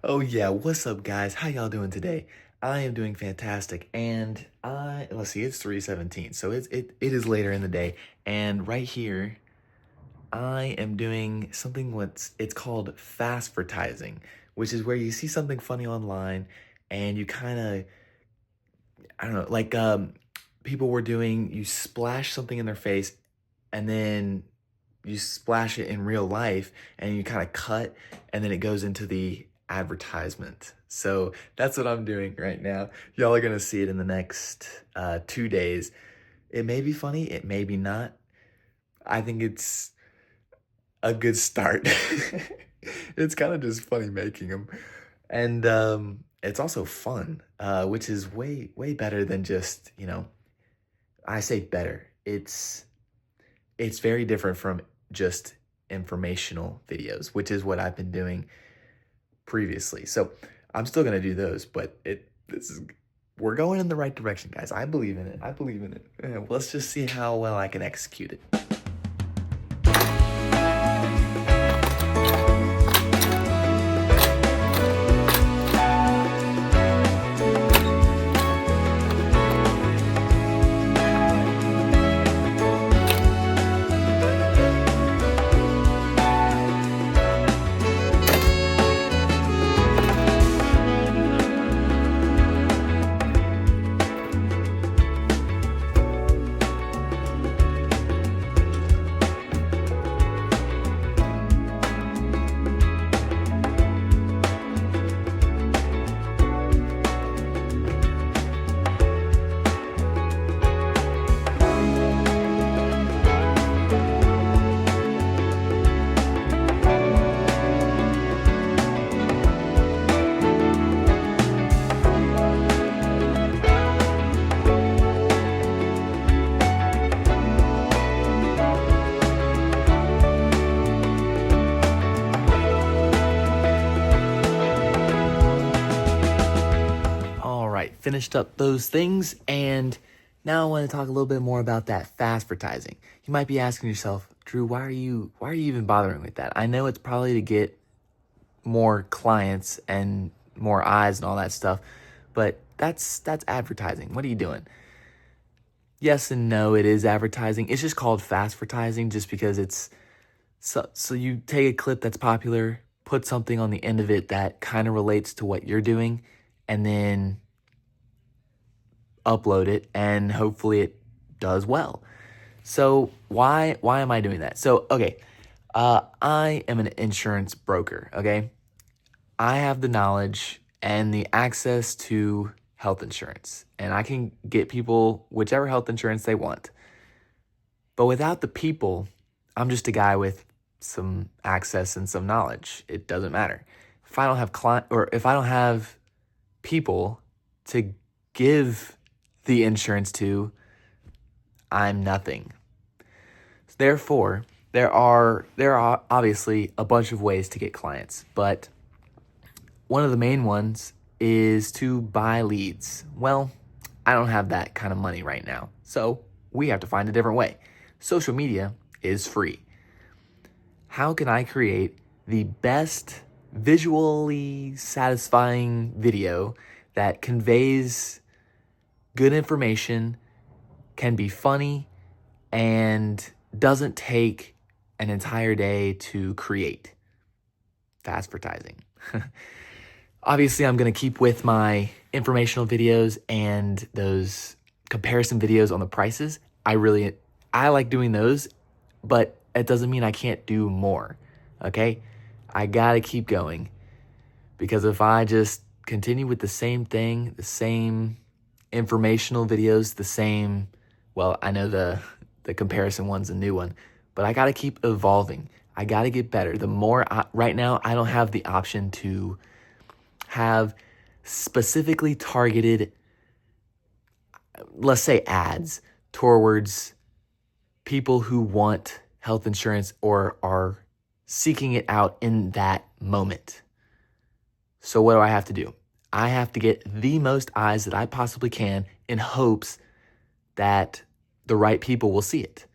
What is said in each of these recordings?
Oh yeah, what's up guys? How y'all doing today? I am doing fantastic and let's see, it's 3:17. So it is later in the day and right here I am doing something it's called fastvertising, which is where you see something funny online and you kind of I don't know, people were doing you splash something in their face and then you splash it in real life and you kind of cut and then it goes into the advertisement. So that's what I'm doing right now. Y'all are gonna see it in the next 2 days. It may be funny, it may be not. I think it's a good start. It's kind of just funny making them. And it's also fun, which is way better than just, I say better. It's very different from just informational videos, which is what I've been doing previously. So I'm still gonna do those, but we're going in the right direction, guys. I believe in it. I believe in it. Yeah, let's just see how well I can execute it. All right, finished up those things, and now I want to talk a little bit more about that fastvertising. You might be asking yourself, Drew, why are you even bothering with that? I know it's probably to get more clients and more eyes and all that stuff, but that's advertising. What are you doing? Yes and no, it is advertising. It's just called fastvertising just because it's so you take a clip that's popular, put something on the end of it that kind of relates to what you're doing, and then upload it and hopefully it does well. So why am I doing that? So okay, I am an insurance broker, okay? I have the knowledge and the access to health insurance, and I can get people whichever health insurance they want. But without the people, I'm just a guy with some access and some knowledge. It doesn't matter. If I don't have if I don't have people to give the insurance to, I'm nothing. Therefore, there are obviously a bunch of ways to get clients, but one of the main ones is to buy leads. Well, I don't have that kind of money right now, so we have to find a different way. Social media is free. How can I create the best visually satisfying video that conveys good information, can be funny, and doesn't take an entire day to create? Fastvertising. Obviously, I'm going to keep with my informational videos and those comparison videos on the prices. I like doing those, but it doesn't mean I can't do more. Okay? I got to keep going, because if I just continue with the same thing, the same informational videos, well, I know the comparison one's a new one, but I got to keep evolving. I got to get better. Right now, I don't have the option to have specifically targeted, let's say, ads towards people who want health insurance or are seeking it out in that moment. So what do I have to do? I have to get the most eyes that I possibly can in hopes that the right people will see it.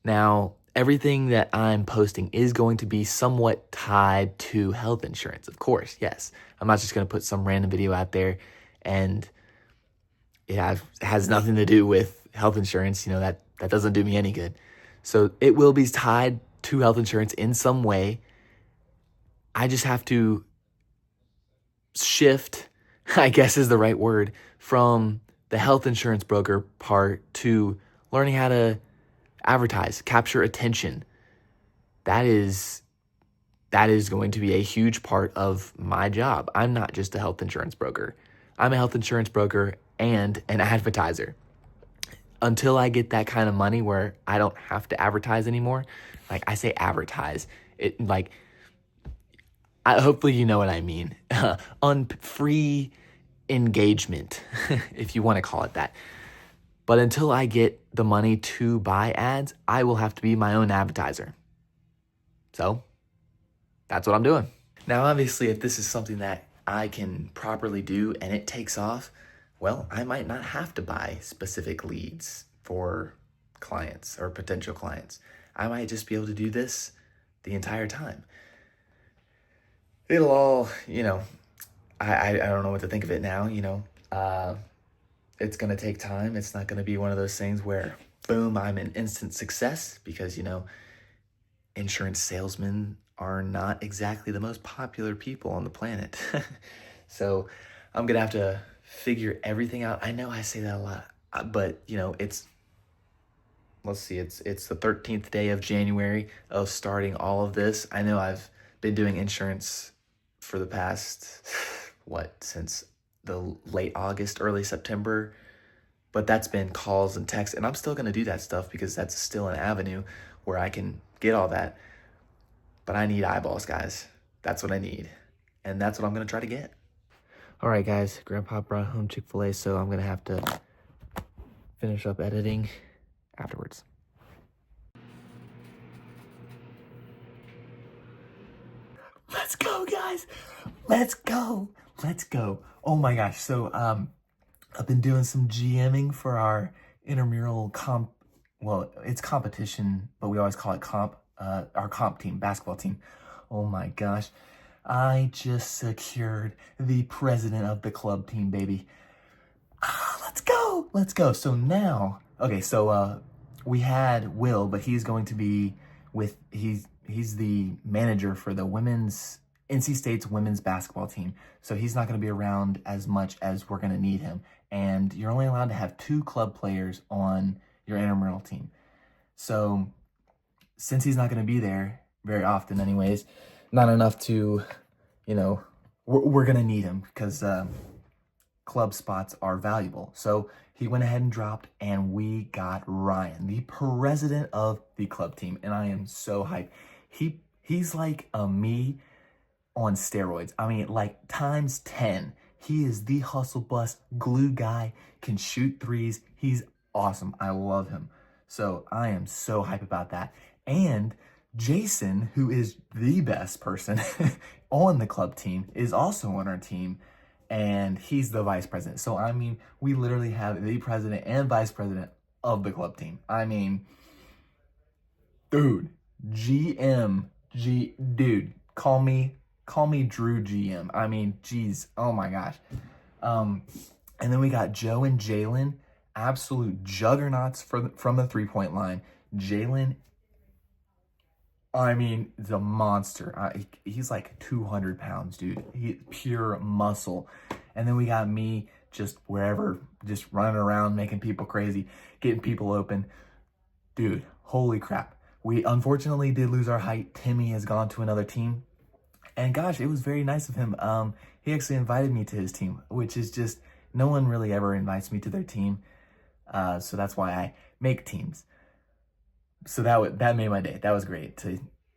Now, everything that I'm posting is going to be somewhat tied to health insurance, of course, yes. I'm not just going to put some random video out there and it has nothing to do with health insurance. That doesn't do me any good. So it will be tied to health insurance in some way. I just have to shift, I guess is the right word, from the health insurance broker part to learning how to advertise, capture attention. That is going to be a huge part of my job. I'm not just a health insurance broker. I'm a health insurance broker and an advertiser. Until I get that kind of money where I don't have to advertise anymore, like I say advertise, hopefully you know what I mean. On free engagement, if you want to call it that. But until I get the money to buy ads, I will have to be my own advertiser. So that's what I'm doing. Now, obviously, if this is something that I can properly do and it takes off, well, I might not have to buy specific leads for clients or potential clients. I might just be able to do this the entire time. It'll all, I don't know what to think of it now, it's going to take time. It's not going to be one of those things where, boom, I'm an instant success because, insurance salesmen are not exactly the most popular people on the planet. So I'm going to have to figure everything out. I know I say that a lot, but, it's the 13th day of January of starting all of this. I know I've been doing insurance for the past, since the late August, early September, but that's been calls and texts, and I'm still going to do that stuff because that's still an avenue where I can get all that, but I need eyeballs, guys. That's what I need, and that's what I'm going to try to get. All right, guys, Grandpa brought home Chick-fil-A, so I'm going to have to finish up editing afterwards. Let's go, guys. Let's go. Oh my gosh. So I've been doing some GMing for our intramural comp. Well, it's competition, but we always call it comp. Our comp team, basketball team. Oh my gosh. I just secured the president of the club team, baby. Let's go. So now, okay, so we had Will, but he's going to be he's the manager for the NC State's women's basketball team. So he's not going to be around as much as we're going to need him. And you're only allowed to have 2 club players on your intramural team. So since he's not going to be there very often anyways, not enough to, we're going to need him because club spots are valuable. So he went ahead and dropped, and we got Ryan, the president of the club team. And I am so hyped. He's like a me on steroids. I mean, like times 10. He is the hustle bus glue guy, can shoot threes. He's awesome. I love him. So I am so hyped about that. And Jason, who is the best person on the club team, is also on our team, and he's the vice president. So, I mean, we literally have the president and vice president of the club team. I mean, dude, dude, call me Drew GM. I mean, geez, oh my gosh. And then we got Joe and Jalen, absolute juggernauts from the 3-point line. Jalen, I mean, the monster. He's like 200 pounds, dude. He pure muscle. And then we got me just wherever, just running around, making people crazy, getting people open. Dude, holy crap. We unfortunately did lose our height. Timmy has gone to another team. And gosh, it was very nice of him. He actually invited me to his team, which is just, no one really ever invites me to their team. So that's why I make teams. So that made my day. That was great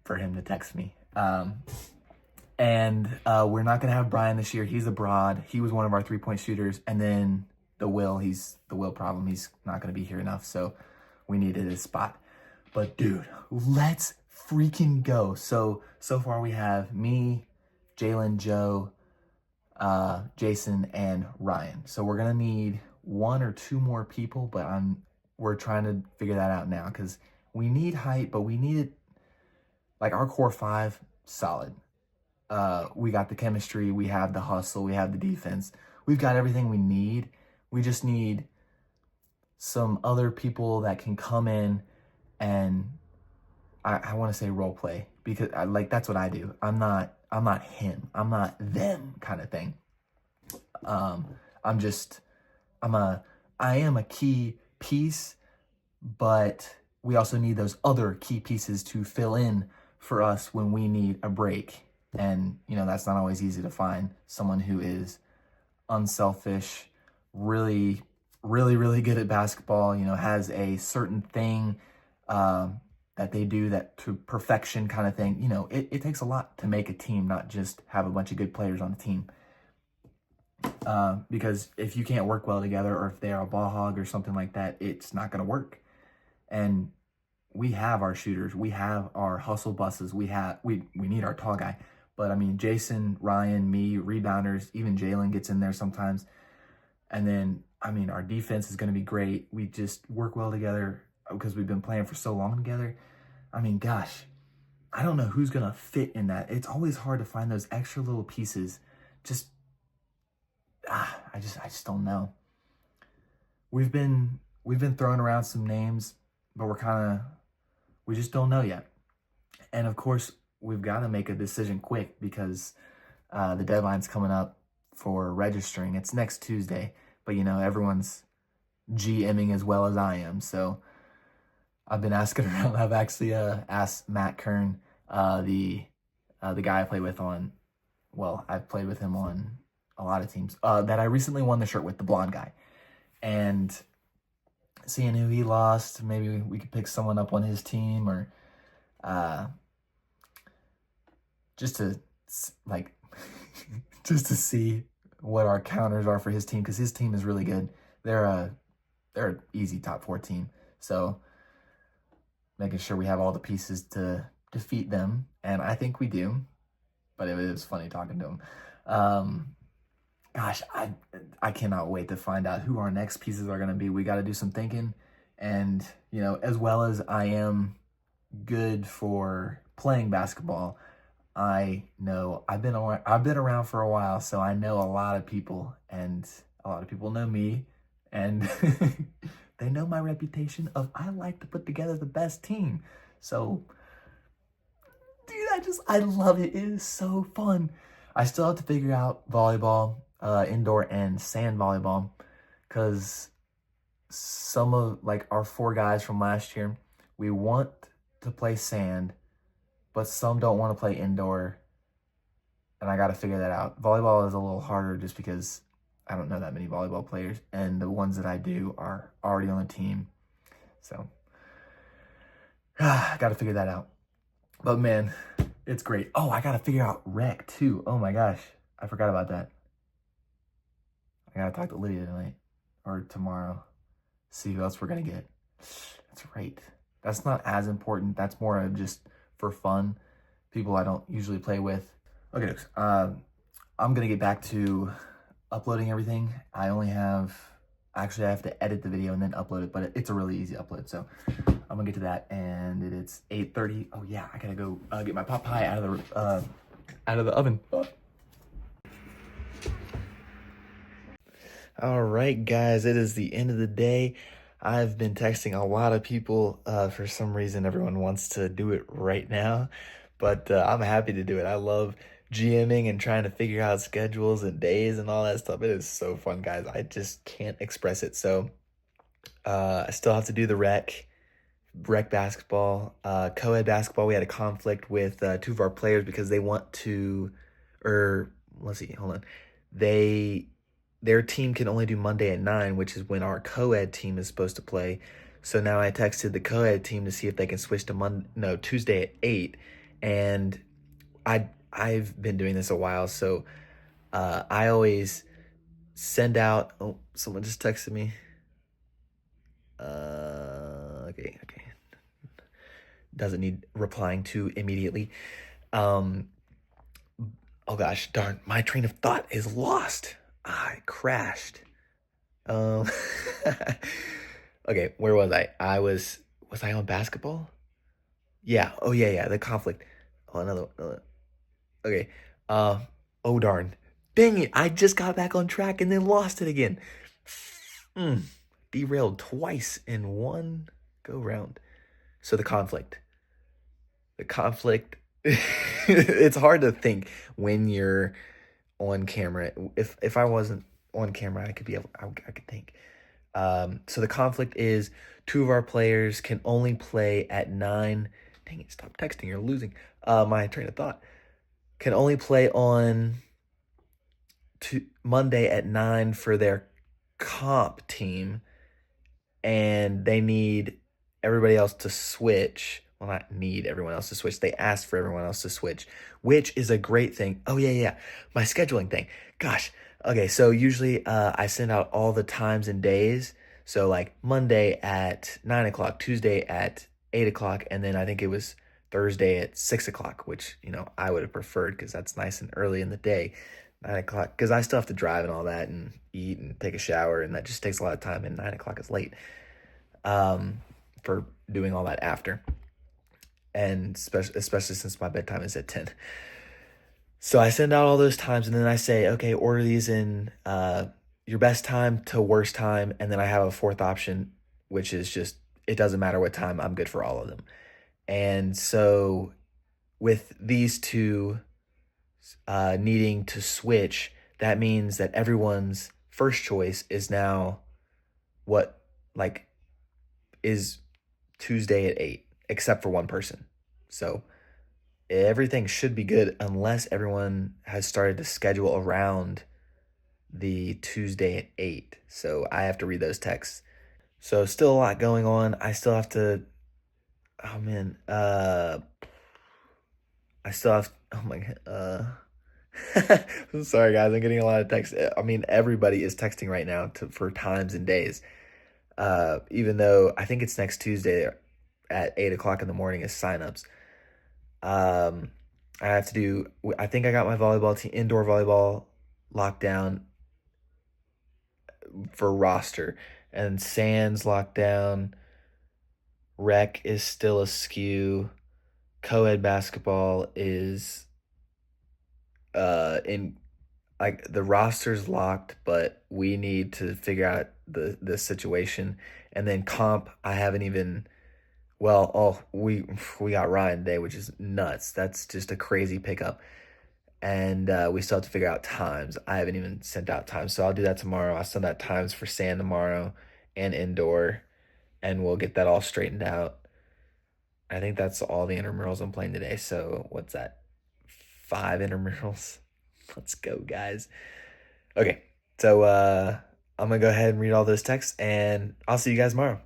for him to text me. And we're not going to have Brian this year. He's abroad. He was one of our 3-point shooters. And then he's the Will problem. He's not going to be here enough. So we needed his spot. But dude, let's freaking go. So far we have me, Jalen, Joe, Jason, and Ryan. So we're going to need 1 or 2 more people, but we're trying to figure that out now because We need height, but we need it, like our core five, solid. We got the chemistry, we have the hustle, we have the defense. We've got everything we need. We just need some other people that can come in and I want to say role play, because that's what I do. I'm not him. I'm not them kind of thing. I'm just, I am a key piece, but we also need those other key pieces to fill in for us when we need a break. And, that's not always easy to find someone who is unselfish, really, really, really good at basketball, has a certain thing that they do that to perfection kind of thing. It takes a lot to make a team, not just have a bunch of good players on the team. Because if you can't work well together, or if they are a ball hog or something like that, it's not going to work. And we have our shooters, we have our hustle buses, we need our tall guy. But I mean, Jason, Ryan, me, rebounders, even Jalen gets in there sometimes. And then, I mean, our defense is going to be great. We just work well together because we've been playing for so long together. I mean, gosh, I don't know who's going to fit in that. It's always hard to find those extra little pieces. I just don't know. We've been throwing around some names, but we just don't know yet. And of course, we've got to make a decision quick because the deadline's coming up for registering. It's next Tuesday, but everyone's GMing as well as I am. So I've been asking around. I've actually asked Matt Kern, the guy I play with I've played with him on a lot of teams, that I recently won the shirt with, the blonde guy. And seeing who he lost, maybe we could pick someone up on his team, or just to just to see what our counters are for his team, because his team is really good. They're an easy top 4 team. So making sure we have all the pieces to defeat them, and I think we do. But it was funny talking to him. Gosh, I cannot wait to find out who our next pieces are going to be. We got to do some thinking, and as well as I am good for playing basketball, I know I've been around for a while, so I know a lot of people, and a lot of people know me, and they know my reputation of I like to put together the best team. So, dude, I love it. It is so fun. I still have to figure out volleyball, indoor and sand volleyball, because some of our 4 guys from last year, we want to play sand, but some don't want to play indoor, and I got to figure that out. Volleyball is a little harder just because I don't know that many volleyball players, and the ones that I do are already on the team. So, I got to figure that out. But man, it's great. Oh, I got to figure out rec too. Oh my gosh, I forgot about that. I got to talk to Lydia tonight or tomorrow, see who else we're going to get. That's right. That's not as important. That's more of just for fun. People I don't usually play with. Okay, I'm going to get back to uploading everything. I have to edit the video and then upload it, but it's a really easy upload. So I'm gonna get to that, and it's 8:30. Oh yeah, I gotta go get my pot pie out of the oven. All right, guys, it is the end of the day. I've been texting a lot of people. For some reason, everyone wants to do it right now, but I'm happy to do it. I love GMing and trying to figure out schedules and days and all that stuff. It is so fun, guys. I just can't express it. So I still have to do the rec basketball, co-ed basketball. We had a conflict with 2 of our players because they want to, or let's see, hold on. Their team can only do Monday at 9, which is when our co-ed team is supposed to play. So now I texted the co-ed team to see if they can switch to Tuesday at 8. And I've been doing this a while, so I always send out. Oh, someone just texted me. Okay. Doesn't need replying to immediately. Oh gosh, darn! My train of thought is lost. I crashed. Okay, where was I? Was I on basketball? Yeah. Oh yeah. The conflict. Oh, another. Okay. Uh. Oh darn. Dang it! I just got back on track and then lost it again. Mm, derailed twice in one go round. So the conflict. The conflict. It's hard to think when you're on camera. If I wasn't on camera, I could be able. I could think. So the conflict is two of our players can only play at 9. Dang it! Stop texting. You're losing my train of thought. Can only play on Monday at 9 for their comp team, and they need everybody else to switch. Well, not need everyone else to switch. They asked for everyone else to switch, which is a great thing. Oh yeah. My scheduling thing. Gosh. Okay, so usually I send out all the times and days. So like Monday at 9 o'clock, Tuesday at 8 o'clock, and then I think it was Thursday at 6 o'clock, which I would have preferred because that's nice and early in the day. 9 o'clock, because I still have to drive and all that and eat and take a shower, and that just takes a lot of time, and 9 o'clock is late for doing all that after, and especially since my bedtime is at 10. So I send out all those times, and then I say, okay, order these in your best time to worst time, and then I have a fourth option, which is just, it doesn't matter what time, I'm good for all of them. And so with these two needing to switch, that means that everyone's first choice is now what, like, is Tuesday at 8, except for one person. So everything should be good unless everyone has started to schedule around the Tuesday at 8. So I have to read those texts. So still a lot going on. I still have to, oh man, I still have, oh my God, I'm sorry guys, I'm getting a lot of texts. I mean, everybody is texting right now for times and days. Even though I think it's next Tuesday at 8 o'clock in the morning is signups. I have to do, I think I got my volleyball team, indoor volleyball locked down for roster, and Sands locked down. Rec is still askew. Co-ed basketball is in, like, the roster's locked, but we need to figure out the situation. And then comp, I haven't even, well, we got Ryan today, which is nuts. That's just a crazy pickup. And we still have to figure out times. I haven't even sent out times, so I'll do that tomorrow. I'll send out times for sand tomorrow and indoor, and we'll get that all straightened out. I think that's all the intramurals I'm playing today. So what's that? 5 intramurals. Let's go, guys. Okay, so I'm gonna go ahead and read all those texts, and I'll see you guys tomorrow.